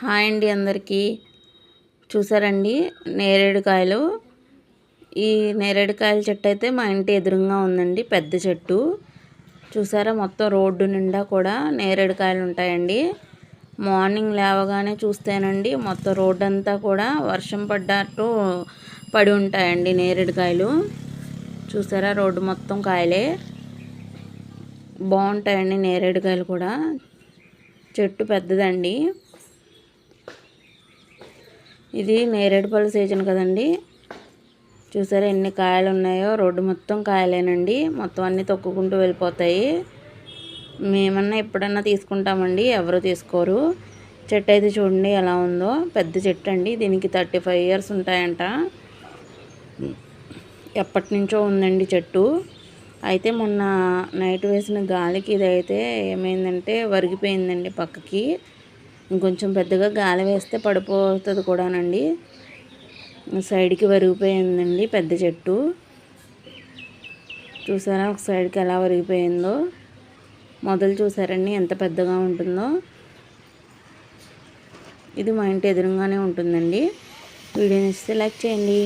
Hi అండి అందరికీ. చూసారండి నేరేడుకాయలు. ఈ నేరేడుకాయల చెట్టు అయితే మా ఇంటి ఎదురుగా ఉందండి, పెద్ద చెట్టు. చూసారా, మొత్తం రోడ్డు నిండా కూడా నేరేడుకాయలు ఉంటాయండి. మార్నింగ్ లేవగానే చూస్తేనండి మొత్తం రోడ్డు అంతా కూడా వర్షం పడ్డట్టు పడి ఉంటాయండి నేరేడుకాయలు. చూసారా, రోడ్డు మొత్తం కాయలే. బాగుంటాయండి నేరేడుకాయలు కూడా. చెట్టు పెద్దదండి. ఇది నేరేడు పళ్ళ సీజన్ కదండి. చూసారా ఎన్ని కాయలు ఉన్నాయో. రోడ్డు మొత్తం కాయలేనండి. మొత్తం అన్నీ తొక్కుకుంటూ వెళ్ళిపోతాయి. మేమన్నా ఎప్పుడన్నా తీసుకుంటామండి, ఎవరు తీసుకోరు. చెట్టు అయితే చూడండి ఎలా ఉందో. పెద్ద చెట్టు అండి. దీనికి 35 years ఉంటాయంట. ఎప్పటి నుంచో ఉందండి చెట్టు. అయితే మొన్న నైట్ వేసిన గాలికి ఇదైతే ఏమైందంటే వరిగిపోయిందండి పక్కకి. ఇంకొంచెం పెద్దగా గాలి వేస్తే పడిపోతుంది కూడానండి. సైడ్కి వరిగిపోయిందండి పెద్ద చెట్టు. చూసారా ఒక సైడ్కి ఎలా వరిగిపోయిందో. మొదలు చూసారండి ఎంత పెద్దగా ఉంటుందో. ఇది మా ఇంటి ఎదురుగానే ఉంటుందండి. వీడియో నచ్చితే లైక్ చేయండి.